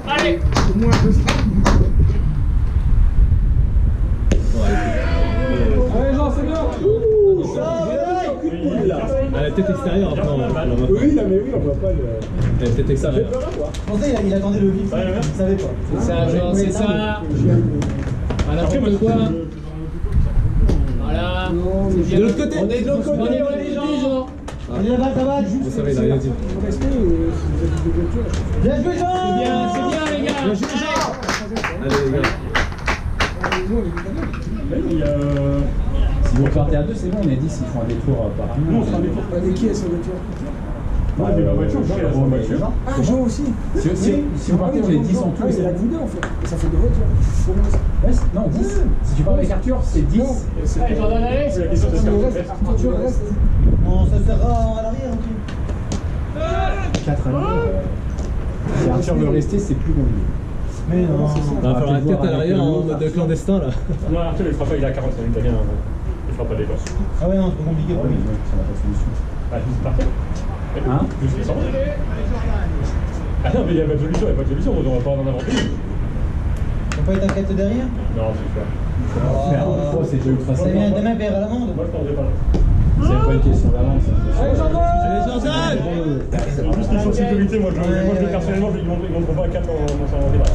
Allez. Au moins 2 straps. Allez Jean, c'est bien. La tête extérieure après. Oui, non, mais oui, on voit pas le. La tête extérieure. Je pensais il attendait le vif, il savait pas. C'est ça, genre, c'est ça. Voilà, n'importe quoi. Voilà. De l'autre côté. On est de l'autre côté, on est les gens. Allez là-bas, ça va. Ça va, il a rien dit. Bien joué Jean. C'est bien les gars. Allez les gars. Si vous partez à deux, c'est bon, on est 10, ils font un détour par un. Non, on fera des tours. Avec qui est sa voiture? Moi, j'ai ma voiture, je suis à ma voiture. Ah, Jean aussi. Si vous partez, on est 10 en tout. C'est la Gouda en fait. Et ça fait 2 voitures. Non, 10. Si tu pars avec Arthur, c'est 10. Allez, Jordan, allez. C'est la question de Arthur reste. Bon, ça sera à l'arrière, ok. 4 à si Arthur veut rester, c'est plus compliqué. Mais non, Il va falloir la tête à l'arrière en mode clandestin là. Non, Arthur, il fera pas, il a 40, c'est un italien. Il fera pas des gosses. Ah ouais, non, c'est pas compliqué. Oui, ça n'a pas de solution. Ah, c'est parfait. Hein? Plus les 100. Ah non, mais il n'y a pas de solution, il n'y a pas de solution, on va pas en inventer. Faut pas être un 4 derrière? Non, c'est sûr. C'est déjà ultra Ça simple. vient demain vers à l'amende. Moi, je prendrai pas là. C'est pas une question d'avance. Allez, Jordan. Allez Jordan. En plus, question de sécurité, moi, personnellement, ils ne montrent pas à 4 dans son débat.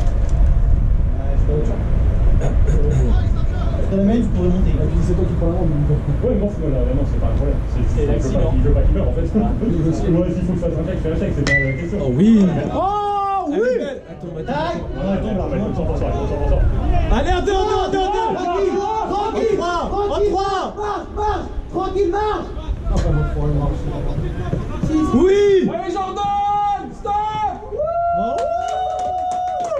Sur la main, tu pourrais monter. C'est toi qui prends la rampe. Ouais, bon, non, c'est pas un problème. Il veut pas qu'il meure, en fait. Moi, s'il faut que je fasse un chèque, je fais un chèque, c'est pas la question. Oh oui. Oh oui. Tac. Ouais, 100%. Allez, en deux. Tranquille. Marche. Tranquille, marche. Oui. Allez, Jordan. Stop.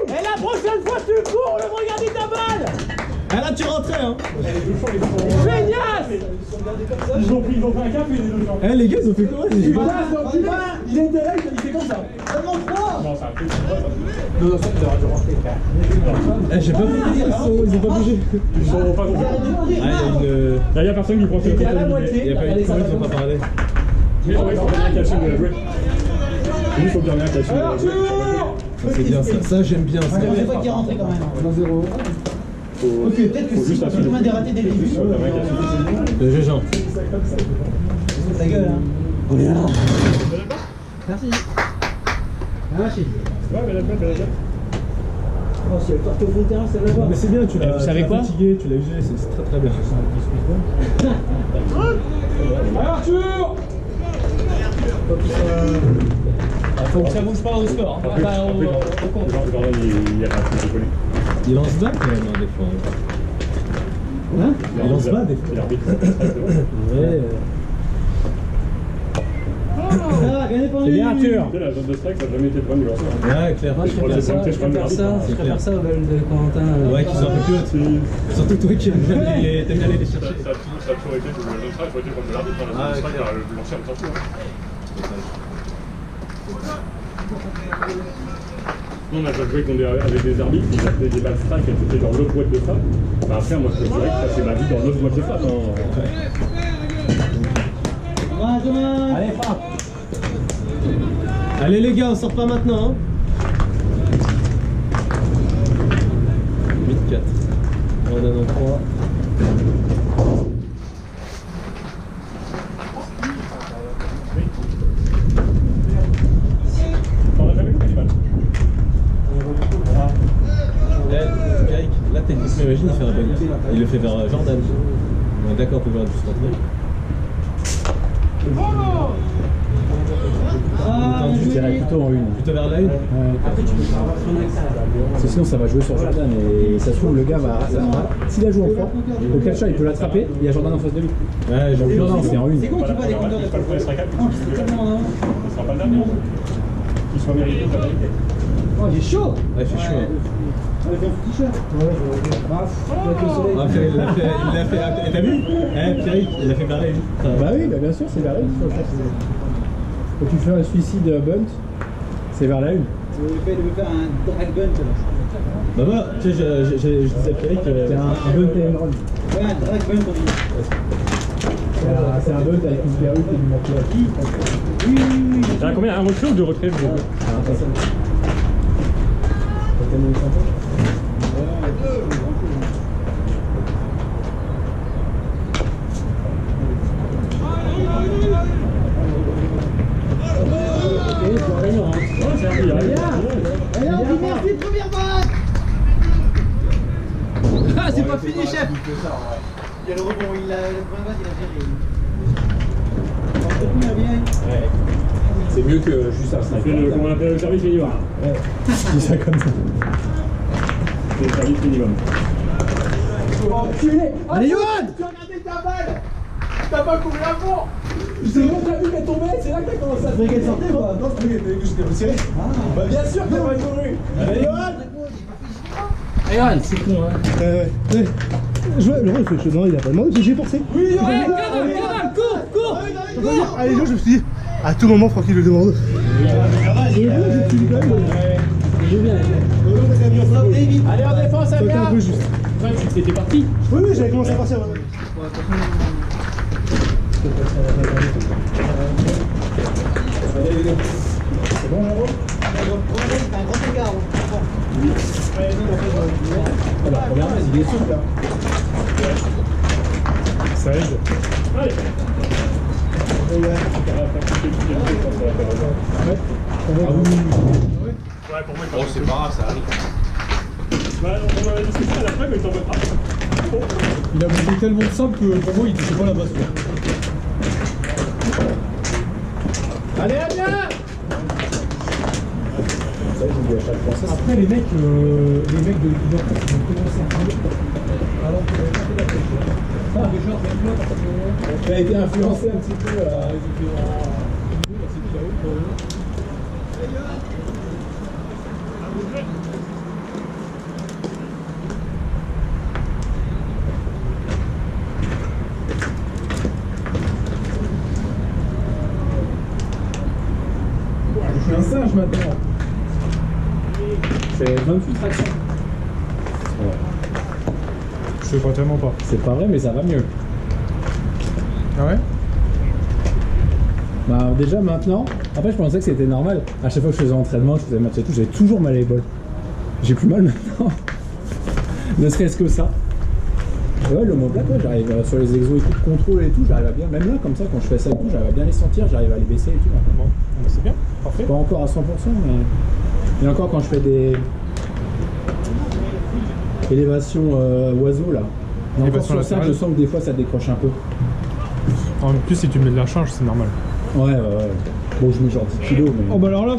Et la prochaine fois, tu cours, le regardez ta balle. Ah là tu rentrais hein. Génial. Ils ont pris un cap et les deux gens. Eh les gars ils ont fait quoi? Il était là, il fait comme ça. Seulement 3. Non, c'est un peu. Non, ça, tu auras dû rentrer. Eh j'ai pas vu, ils ont pas bougé. Ils sont pas compris. Ah Il y a personne qui prend ce il y a pas eu de temps, ils ont pas parlé. Mais ouais, il faut bien calcium de la jouer. Il faut bien calcium de la jouer. C'est bien ça j'aime bien ça. C'est toi qui est rentré quand même. 1-0. Ok, peut-être que si tu m'as dératé dès le début. Le jeu Jean. Ta gueule, hein. Merci. Merci. Ouais, mais la belle. Oh, si elle partait au fond de terrain, c'est là-bas. Mais c'est bien, tu l'as fatigué, tu l'as usé, c'est très très bien. Allez, Arthur. Faut que ça bouge pas au score. Hein. Pas au compte. Il y a un truc de collé. Il lance bas quand même hein, des fois. Hein? Il lance bas des fois. C'est l'arbitre. Ouais. Ah, bien défendu. C'est bien Arthur. La zone de strike, ça n'a jamais été le problème du lanceur. Ouais, clair. Je préfère ça au bal de Corentin. Ouais, qu'ils sont un peu plus hautes. Surtout toi qui aimes bien les chercher. Ça a toujours été le zone strike, ça a été comme de l'arbitre. La zone de strike, le lanceur me s'en fout. Nous, on a déjà joué avec des arbitres qui faisaient des balles strike, elles étaient dans l'autre boîte de frappe. Bah après, moi, je te dirais que ça, c'est ma vie dans l'autre boîte de frappe. Allez, frappe. Allez les gars, on sort pas maintenant. Hein. 8-4. On donne en 3. On a jamais fait des balles. Là, techniquement, imagine, il fait un bug. Il le fait vers Jordan. On est d'accord pour voir tout se rentrer. Je dirais plutôt en une. Plutôt vers la une. Parce que sinon ça va jouer sur Jordan et ça se trouve le gars va. S'il a joué en 3, le catcher il peut l'attraper et il y a Jordan en face de lui. Ouais, j'ai Non, c'est en une. C'est con, tu vois les compteurs de Il sera cap. c'est tellement en avant. Il sera pas le dernier. Qu'il soit mérité, pas mérité. Oh, il est chaud. Ouais, il fait chaud. Hein. Avec un t-shirt. Avec le soleil. Ah, il l'a fait. T'as vu? Pierrick, il a fait vers la une. Bah oui, bah bien sûr, c'est vers la une. Quand tu fais un suicide bunt, c'est vers la une. Il veut faire un drag bunt là. Bah, tu sais, je disais à Pierrick. C'est un bunt et un run. Ouais, un drag bunt on dit. C'est un bunt avec une perruque et du manteau. T'as combien? Un retrait ou deux retraits? canon de sympa. Ok, tu as gagnant, hein. Ouais, c'est un milliard. Allez, on dit merci, première balle. Ah, c'est pas fini, chef. Il y a le rebond, il a le première balle, il a géré. On va peut-être bien. Ouais. C'est mieux que juste un C'est sniper. le, comment on appelle le service minimum. Ouais. Je dis ça comme ça. C'est le service minimum. Allez, Johan. Tu as regardé ta balle. T'as pas couru avant. C'est bon, t'as vu qu'elle tombait, c'est là que t'as commencé à Vous voulez qu'elle sortait ou pas? Non, je croyais que j'étais retiré. Bah bien sûr que t'as pas couru. Allez, Johan. Johan, c'est con, hein. Ouais. Je vois, le rôle, il fait chaud, non, il a pas demandé, j'ai forcé. Oui, Johan. Cours. Allez, je me suis dit, à tout moment, Francky le demande. Allez en défense, C'était un Amiens. peu juste. Toi, t'étais parti. Oui, oui, j'avais commencé à partir. Ouais. C'est bon, Jérôme? C'est un grand écart. La première base, il est souple, là. Ça aide. Allez. Ouais, pour moi, Bon, c'est pas grave, ça arrive. Bah, on a discuté à la fin, mais t'en veux pas. Il a bougé tellement de sable que pour moi, il touchait pas la base. Allez, Amiens. Ça, je dis à chaque fois ça. Après, les mecs de l'équipe ils ont commencé à parler. Alors que j'avais pas fait la tête. Ah, déjà, même là, parce que. Tu as été influencé un petit peu à je suis un singe maintenant. C'est 28 tractions. Je sais pas tellement pas. C'est pas vrai, mais ça va mieux. Ah ouais? Bah déjà maintenant, après je pensais que c'était normal. À chaque fois que je faisais entraînement, je faisais match et tout, j'avais toujours mal à l'épaule. J'ai plus mal maintenant. Ne serait-ce que ça. Et ouais, le moblat, ouais, j'arrive sur les exos et tout, de contrôle et tout, j'arrive à bien, même là comme ça quand je fais ça et tout, j'arrive à bien les sentir, j'arrive à les baisser et tout. Bon, c'est bien, parfait. Pas encore à 100%, mais encore quand je fais des élévations oiseaux là. Mais encore Élévation sur ça, latérale. je sens que des fois ça décroche un peu. En plus, si tu mets de la charge, c'est normal. Ouais. Bon, je mets genre 10 kilos, mais. Oh bah alors là,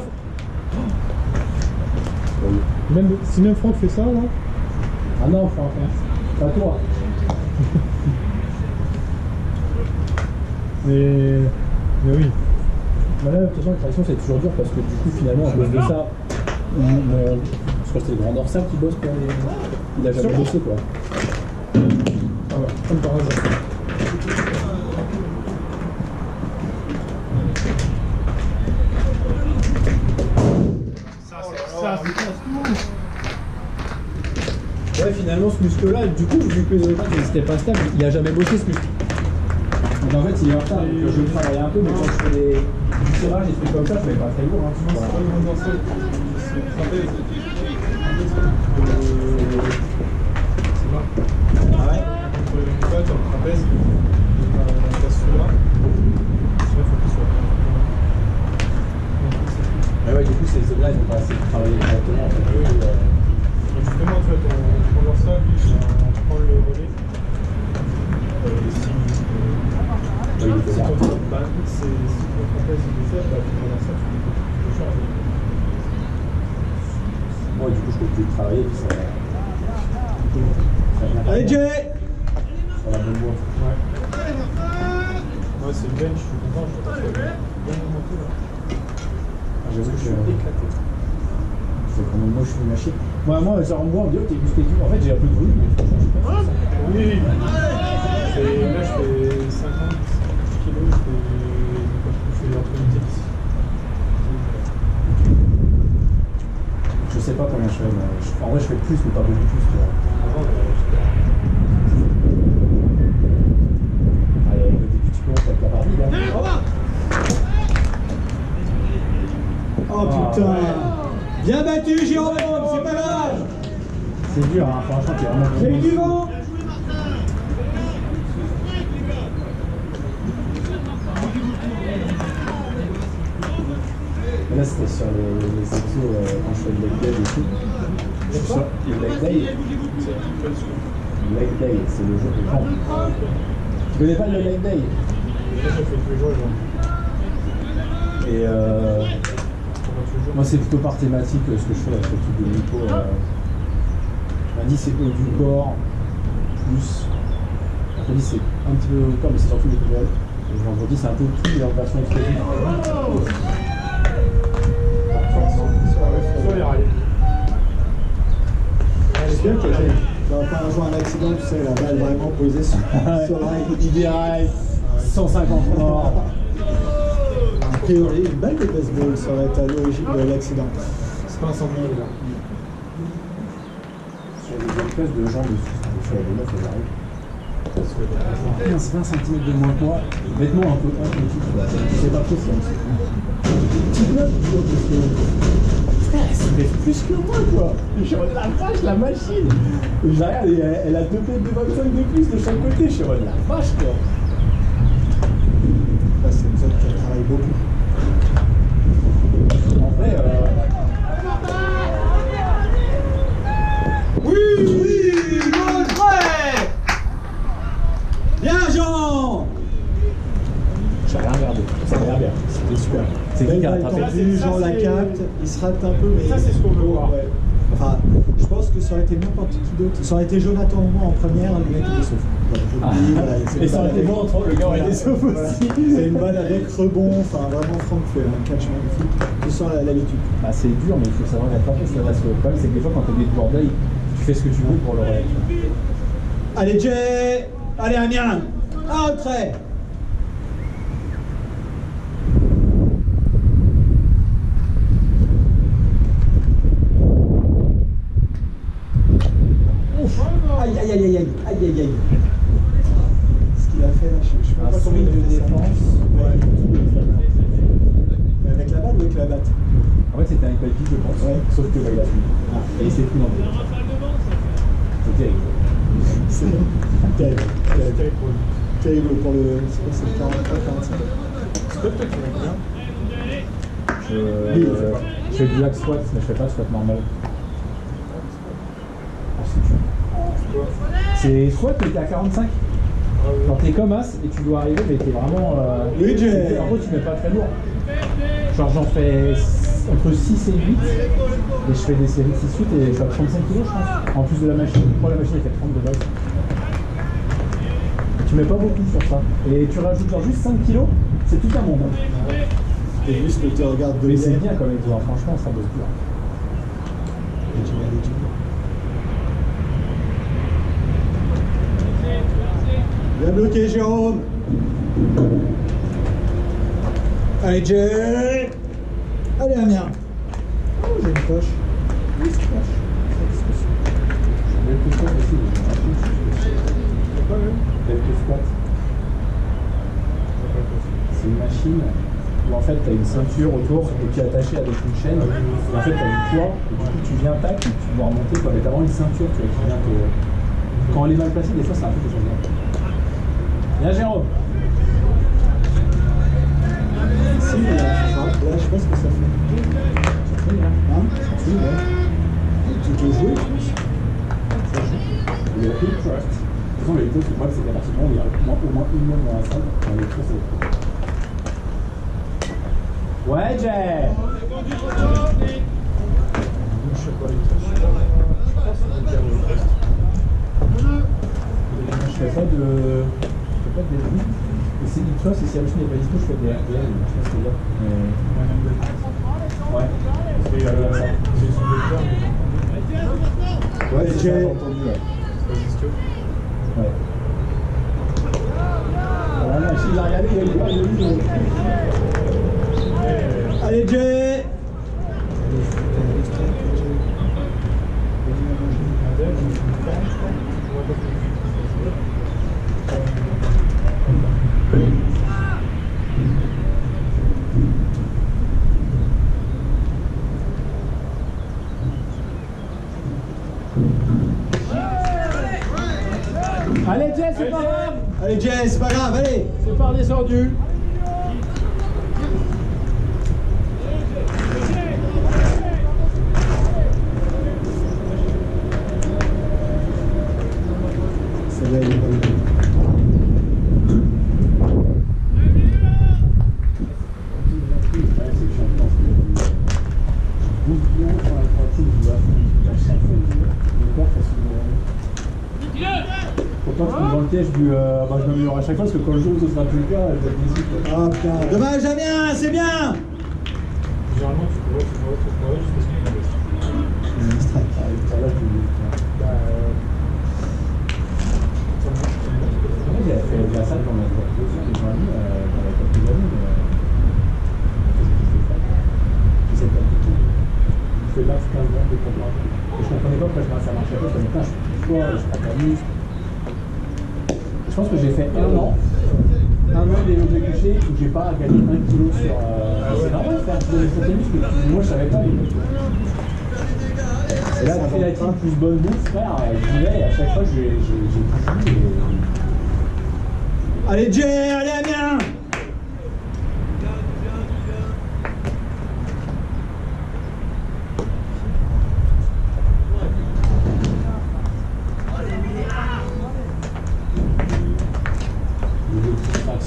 même, si même Franck fait ça là. Ah non, Franck, pas toi. Mais oui. Bah là, de toute façon, la traction c'est toujours dur parce que du coup, finalement, à cause de ça, je crois que c'est le grand dorsal qui bosse pour les. Il a jamais bossé quoi. Ah ouais, comme par hasard. Ouais, finalement, ce muscle-là, du coup, vu que c'était pas stable, il a jamais bossé ce muscle. Donc en fait, il est en retard. Donc, je vais travailler un peu, mais quand je fais du tirage, des trucs comme ça, je mets pas très lourd. Hein. Voilà. Ah ouais. Mais ouais, du coup, ces zones-là, ils n'ont pas assez travaillé correctement. En fait. Justement, tu vois, ton dorsal, lui, on prend le relais. Si ton trapèze il est faible, bah, ton dorsal, tu peux changer. Moi, du coup, je peux plus travailler, puis ça va. Allez, Jay. Sur la bonne voie. Ouais, c'est le bench, je suis content, je trouve bien remonté là. J'avoue que Je suis éclaté. c'est quand même moche une machine. Moi, genre, en moi, on me dit, oh, t'es musclé et tout. En fait, j'ai un peu de volume, mais franchement, je sais pas. Oui, là je fais 50 kilos, je fais entre 8 et 10. Je sais pas combien je fais, mais en vrai, je fais plus, mais pas beaucoup plus. Tu vois. Allez, avec le début, tu commences avec la partie, là. Oh putain. Bien battu, Jérôme, c'est pas grave. C'est dur, hein, franchement, t'es vraiment J'ai eu du vent. Là, c'était sur les exos quand je fais le leg day et tout. Je suis sur le leg day. Le leg day, c'est le jour de jambes. Tu connais pas le leg day? Ça fait tous les jours, les gens. Et moi, c'est plutôt par thématique ce que je fais avec le truc de Nico. Lundi, c'est haut du corps, plus. Mercredi, c'est un petit peu haut du corps, mais c'est surtout les pédales. Et vendredi, c'est un peu tout, mais en version explosive. Sur les rails. J'espère que tu vas pas un jour un accident, tu sais, la balle vraiment posée sur le rail. IBI, 150 morts. A priori, une balle de baseball serait à l'origine de l'accident. C'est pas un sanglier là. Sur les espèces de jambes sur les meufs, elles arrivent. 20 cm de moins que moi, vêtements un peu c'est pas possible. Petite meuf, tu vois, parce que. Frère, elle se lève plus que moi, quoi. Je suis en mode la vache, la machine. Et je la regarde et elle a 2 mètres de 25 de plus de chaque côté. Je suis en mode la vache, quoi. Là, c'est une zone qui travaille beaucoup. En vrai, Oui, good play. Bien, Jean. j'ai rien regardé. Ça m'a l'air bien. C'était super. C'est qui qui a Belle balle rattrapé? tendue, Jean la capte, il se rate un peu, mais. Ça, c'est ce qu'on veut voir. Ouais. Enfin, je pense que ça aurait été n'importe qui d'autre. Ça aurait été Jonathan au moins en première, le mec il est sauf. Voilà, c'est Et une ça aurait balle été avec- bon entre le gars aurait été sauf Voilà. aussi. C'est une balle avec rebond, enfin vraiment Franck fait un catch magnifique. Tu sens l'habitude. Bah, c'est dur, mais il faut savoir l'attraper. C'est parce que le problème, c'est que des fois, quand t'es des joueurs d'œil, tu fais ce que tu veux pour le relais. Allez Jay. Allez Amiens. Un trait. Ouf. Aïe aïe aïe aïe aïe aïe aïe aïe. Ce qu'il a fait là, je sais Un pas combien swing il de a fait ça. défense. Ouais. Mais avec la balle ou avec la batte? En fait, c'était un baby, je pense. Ouais. Sauf que bah, il a fini. Et il s'est pris dans le dos. C'est terrible. C'est terrible. C'est terrible pour lui. Terrible pour le. C'est le 43-45. C'est toi qui m'aimes bien. Je fais du hack squat, mais je fais pas de squat normal. Ah, c'est dur. C'est squat, mais t'es à 45. Ah oui. Genre t'es comme as et tu dois arriver, mais t'es vraiment. Oui, Jay. En gros, tu mets pas très lourd. Genre j'en fais entre 6 et 8. Et je fais des séries de 6-8 et je suis à 35 kg, je pense. En plus de la machine. Moi, la machine, elle fait 30 de base. Tu mets pas beaucoup sur ça. Et tu rajoutes genre juste 5 kg, c'est tout un monde. Hein. Et juste que tu regardes de Mais c'est l'air. bien comme exo, franchement, ça bosse dur. Bien bloqué, Jérôme. Allez, Jay. Allez, Amiens. Oh, j'ai une poche. Oui, c'est poche. Quelques squats aussi, quelques squats. C'est une machine où en fait tu as une ceinture autour et tu es attaché avec une chaîne. Et en fait tu as du poids et du coup tu viens tac et tu dois remonter quoi. Mais tu as vraiment une ceinture tu vois, qui vient te. Quand elle est mal placée, des fois c'est un peu désagrégable. Bien Jérôme. Si, mais là, je sais pas ce que ça fait. C'est très bien. Hein? Si, ouais. Tu peux jouer, je pense. Ça joue. Il y a peu de trust. De toute façon, le c'est pas que c'est qu'à partir du moment où il y a au moins une main dans la salle, dans les trust, c'est. Ouais, Jay! Je sais pas les trucs. Je pense que c'est bien le reste. Je fais pas de défi. Et c'est une chose, et si la machine n'est pas dispo, je fais des RDL. Je sais pas ce que c'est. Ouais. C'est son docteur, mais Ouais, Jay. J'ai entendu, ouais. c'est pas juste. Ouais. La machine, il a regardé, il a eu pas de vie. Allez, Jay. Allez Jess, c'est pas grave. Allez Jess, c'est pas grave, allez. C'est pas redescendu. Celle-là, il est pas bien. Pourtant, je suis dans le piège du. Bah, je m'améliore à chaque fois parce que quand le jour où ce sera plus le cas, je vais être déçu. Ah putain, dommage, Damien, c'est bien. Généralement, tu pourrais jusqu'à ce qu'il y ait Un strike. Ah, là, je dis. Moi, j'avais fait de la salle pendant 2 ans, 2 ans et demi, dans la quelques années, mais. Qu'est-ce que je fais pas? Je sais pas du tout. Je fais là 15 ans de comprendre. Et je comprenais pas pourquoi ça marchait pas. Je me disais, putain, je fais du sport, je prends pas de muscle. Je pense que j'ai fait 1 an des développé couché où j'ai pas gagné 1 kg sur. C'est normal de faire de l'effort muscle, moi je savais pas. Et là, créatine plus bonne bouffe, frère, j'y vais et à chaque fois j'ai tout vu. Allez Jay, allez Damien.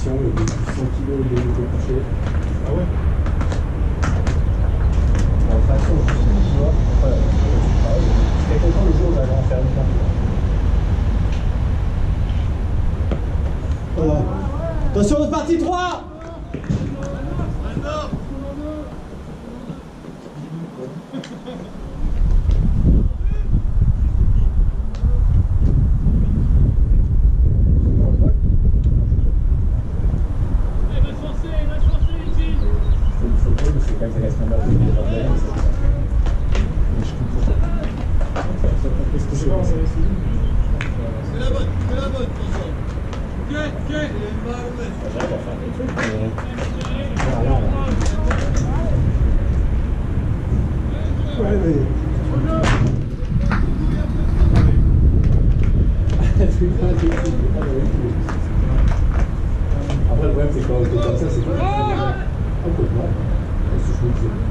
Le 100 kg de développé couché. Ah ouais? En façon, tu vois, j'étais content le jour où j'allais en faire une part. Voilà. Attention, c'est parti 3. Après, le problème, c'est quand on fait comme ça, c'est quoi? Ah, quoi, non. C'est chouette,